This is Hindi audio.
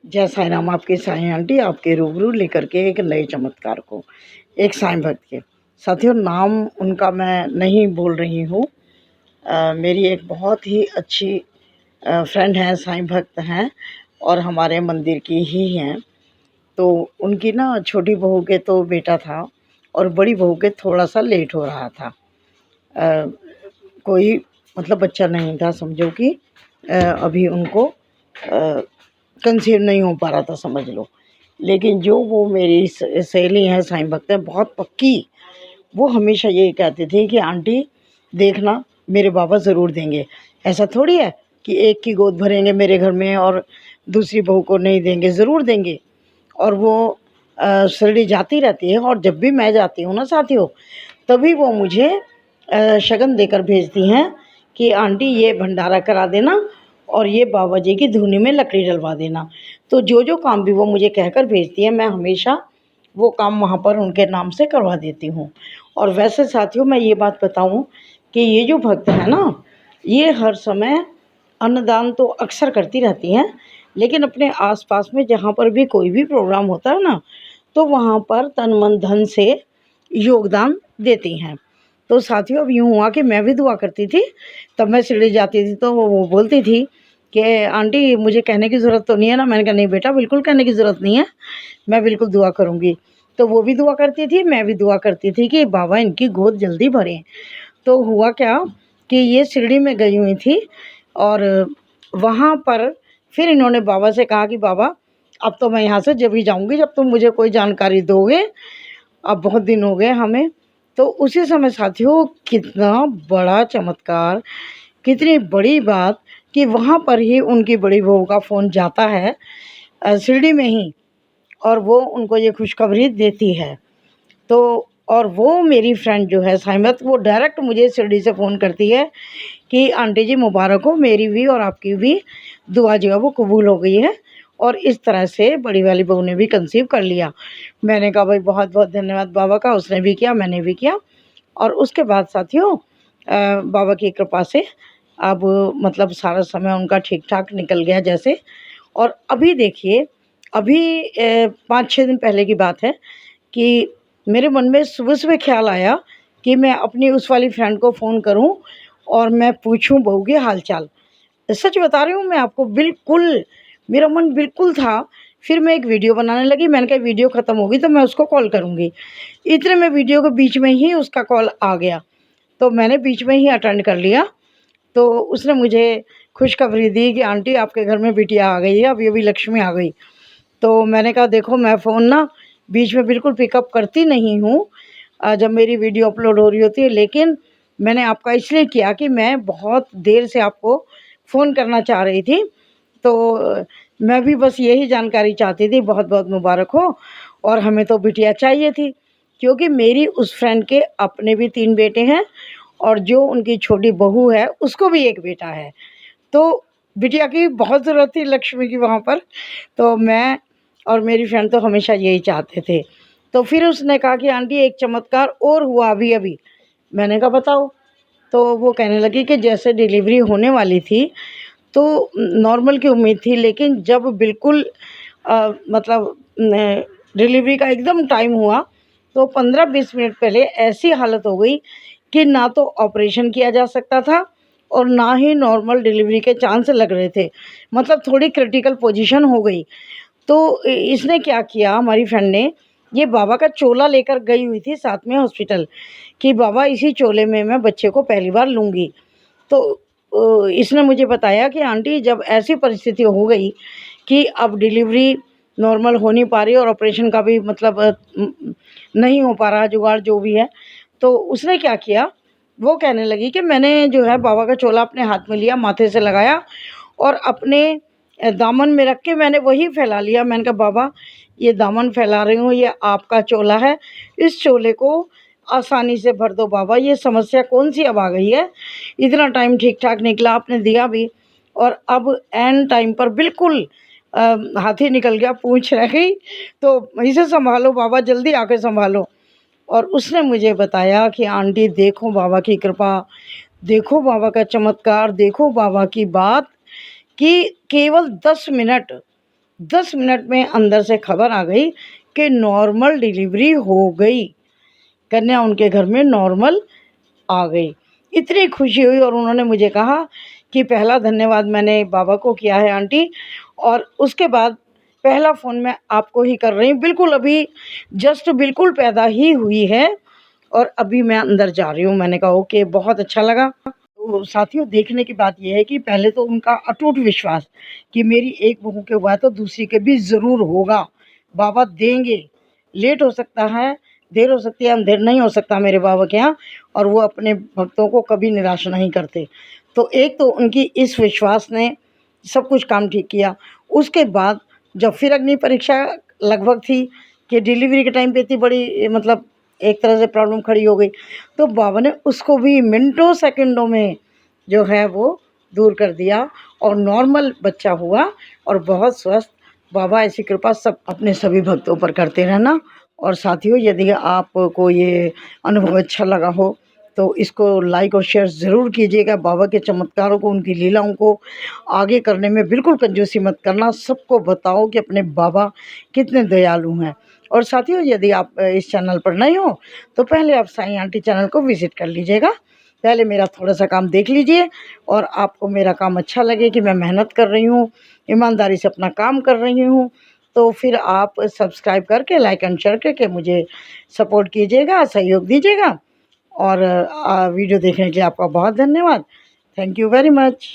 जय साईं राम। आपकी साईं आंटी आपके रूबरू लेकर के एक नए चमत्कार को, एक साईं भक्त के। साथियों, नाम उनका मैं नहीं बोल रही हूँ। मेरी एक बहुत ही अच्छी फ्रेंड हैं, साईं भक्त हैं और हमारे मंदिर की ही हैं। तो उनकी ना छोटी बहू के तो बेटा था और बड़ी बहू के थोड़ा सा लेट हो रहा था। कोई मतलब बच्चा नहीं था, समझो कि अभी उनको कंसीव नहीं हो पा रहा था, समझ लो। लेकिन जो वो मेरी सहेली हैं, साईं भक्त है, बहुत पक्की, वो हमेशा यही कहती थी कि आंटी देखना, मेरे बाबा ज़रूर देंगे। ऐसा थोड़ी है कि एक की गोद भरेंगे मेरे घर में और दूसरी बहू को नहीं देंगे, ज़रूर देंगे। और वो शिरडी जाती रहती है और जब भी मैं जाती हूँ ना साथियों, तभी वो मुझे शगन देकर भेजती हैं कि आंटी ये भंडारा करा देना और ये बाबा जी की धूनी में लकड़ी डलवा देना। तो जो जो काम भी वो मुझे कहकर भेजती है, मैं हमेशा वो काम वहाँ पर उनके नाम से करवा देती हूँ। और वैसे साथियों, मैं ये बात बताऊँ कि ये जो भक्त है ना, ये हर समय अन्नदान तो अक्सर करती रहती हैं, लेकिन अपने आसपास में जहाँ पर भी कोई भी प्रोग्राम होता है ना, तो वहाँ पर तन मन धन से योगदान देती हैं। तो साथियों, अब यूँ हुआ कि मैं भी दुआ करती थी। तब मैं शिरडी जाती थी तो वो बोलती थी कि आंटी मुझे कहने की ज़रूरत तो नहीं है ना? मैंने कहा नहीं बेटा, बिल्कुल कहने की ज़रूरत नहीं है, मैं बिल्कुल दुआ करूँगी। तो वो भी दुआ करती थी, मैं भी दुआ करती थी कि बाबा इनकी गोद जल्दी भरें। तो हुआ क्या कि ये शिरडी में गई हुई थी और वहाँ पर फिर इन्होंने बाबा से कहा कि बाबा अब तो मैं यहाँ से जब ही जाऊँगी जब तुम मुझे कोई जानकारी दोगे, अब बहुत दिन हो गए हमें। तो उसी समय साथियों, कितना बड़ा चमत्कार, कितनी बड़ी बात कि वहाँ पर ही उनकी बड़ी बहू का फ़ोन जाता है शिरडी में ही, और वो उनको ये खुशखबरी देती है। तो और वो मेरी फ्रेंड जो है साइमत, वो डायरेक्ट मुझे शिरडी से फ़ोन करती है कि आंटी जी मुबारक हो, मेरी भी और आपकी भी दुआ जो है वो कबूल हो गई है और इस तरह से बड़ी वाली बहू ने भी कंसीव कर लिया। मैंने कहा भाई बहुत बहुत धन्यवाद बाबा का, उसने भी किया, मैंने भी किया। और उसके बाद साथियों, बाबा की कृपा से अब मतलब सारा समय उनका ठीक ठाक निकल गया जैसे। और अभी देखिए, अभी 5-6 दिन पहले की बात है कि मेरे मन में सुबह-सुबह ख़्याल आया कि मैं अपनी उस वाली फ्रेंड को फ़ोन करूं और मैं पूछूं बहू के हाल-चाल। सच बता रही हूँ मैं आपको, बिल्कुल मेरा मन बिल्कुल था। फिर मैं एक वीडियो बनाने लगी, मैंने कहा वीडियो ख़त्म होगी तो मैं उसको कॉल करूँगी। इतने में वीडियो के बीच में ही उसका कॉल आ गया, तो मैंने बीच में ही अटेंड कर लिया। तो उसने मुझे खुशखबरी दी कि आंटी आपके घर में बिटिया आ गई है, अब ये भी लक्ष्मी आ गई। तो मैंने कहा देखो, मैं फ़ोन ना बीच में बिल्कुल पिकअप करती नहीं हूँ जब मेरी वीडियो अपलोड हो रही होती है, लेकिन मैंने आपका इसलिए किया कि मैं बहुत देर से आपको फ़ोन करना चाह रही थी। तो मैं भी बस यही जानकारी चाहती थी, बहुत बहुत मुबारक हो। और हमें तो बिटिया चाहिए थी, क्योंकि मेरी उस फ्रेंड के अपने भी 3 बेटे हैं और जो उनकी छोटी बहू है उसको भी 1 बेटा है। तो बिटिया की बहुत ज़रूरत थी, लक्ष्मी की वहाँ पर। तो मैं और मेरी फ्रेंड तो हमेशा यही चाहते थे। तो फिर उसने कहा कि आंटी एक चमत्कार और हुआ अभी-अभी। मैंने कहा बताओ? तो वो कहने लगी कि जैसे डिलीवरी होने वाली थी, तो नॉर्मल की उम्मीद थी, लेकिन जब बिल्कुल मतलब न डिलीवरी का एकदम टाइम हुआ, तो 15-20 मिनट पहले ऐसी हालत हो गई कि ना तो ऑपरेशन किया जा सकता था और ना ही नॉर्मल डिलीवरी के चांस लग रहे थे। मतलब थोड़ी क्रिटिकल पोजीशन हो गई। तो इसने क्या किया, हमारी फ्रेंड ने ये बाबा का चोला लेकर गई हुई थी साथ में हॉस्पिटल कि बाबा इसी चोले में मैं बच्चे को पहली बार लूँगी। तो इसने मुझे बताया कि आंटी जब ऐसी परिस्थिति हो गई कि अब डिलीवरी नॉर्मल हो नहीं पा रही और ऑपरेशन का भी मतलब नहीं हो पा रहा जुगाड़ जो भी है, तो उसने क्या किया, वो कहने लगी कि मैंने जो है बाबा का चोला अपने हाथ में लिया, माथे से लगाया और अपने दामन में रख के मैंने वही फैला लिया। मैंने कहा बाबा ये दामन फैला रही हूँ, ये आपका चोला है, इस चोले को आसानी से भर दो बाबा, ये समस्या कौन सी अब आ गई है, इतना टाइम ठीक ठाक निकला, आपने दिया भी और अब ऐन टाइम पर बिल्कुल हाथी निकल गया, पूँछ रह गई, तो इसे संभालो बाबा, जल्दी आके संभालो। और उसने मुझे बताया कि आंटी देखो बाबा की कृपा, देखो बाबा का चमत्कार, देखो बाबा की बात कि केवल 10 मिनट 10 मिनट में अंदर से खबर आ गई कि नॉर्मल डिलीवरी हो गई, कन्या उनके घर में नॉर्मल आ गई। इतनी खुशी हुई और उन्होंने मुझे कहा कि पहला धन्यवाद मैंने बाबा को किया है आंटी, और उसके बाद पहला फ़ोन मैं आपको ही कर रही हूँ। बिल्कुल अभी जस्ट बिल्कुल पैदा ही हुई है और अभी मैं अंदर जा रही हूँ। मैंने कहा ओके, बहुत अच्छा लगा। तो साथियों, देखने की बात ये है कि पहले तो उनका अटूट विश्वास कि मेरी एक बहू के हुआ है तो दूसरी के भी ज़रूर होगा, बाबा देंगे। लेट हो सकता है, देर हो सकती है, अंधेर नहीं हो सकता मेरे बाबा के यहाँ, और वो अपने भक्तों को कभी निराश नहीं करते। तो एक तो उनकी इस विश्वास ने सब कुछ काम ठीक किया। उसके बाद जब फिर अग्नि परीक्षा लगभग थी कि डिलीवरी के टाइम पे इतनी बड़ी मतलब एक तरह से प्रॉब्लम खड़ी हो गई, तो बाबा ने उसको भी मिनटों सेकंडों में जो है वो दूर कर दिया और नॉर्मल बच्चा हुआ और बहुत स्वस्थ। बाबा ऐसी कृपा सब अपने सभी भक्तों पर करते रहना। और साथियों, यदि आपको ये अनुभव अच्छा लगा हो तो इसको लाइक और शेयर ज़रूर कीजिएगा। बाबा के चमत्कारों को, उनकी लीलाओं को आगे करने में बिल्कुल कंजूसी मत करना। सबको बताओ कि अपने बाबा कितने दयालु हैं। और साथियों, यदि आप इस चैनल पर नए हो तो पहले आप साईं आंटी चैनल को विज़िट कर लीजिएगा। पहले मेरा थोड़ा-सा काम देख लीजिए और आपको मेरा काम अच्छा लगे कि मैं मेहनत कर रही हूँ, ईमानदारी से अपना काम कर रही हूँ, तो फिर आप सब्सक्राइब करके लाइक एंड शेयर करके मुझे सपोर्ट कीजिएगा, सहयोग दीजिएगा। और वीडियो देखने के लिए आपका बहुत धन्यवाद। Thank you very much.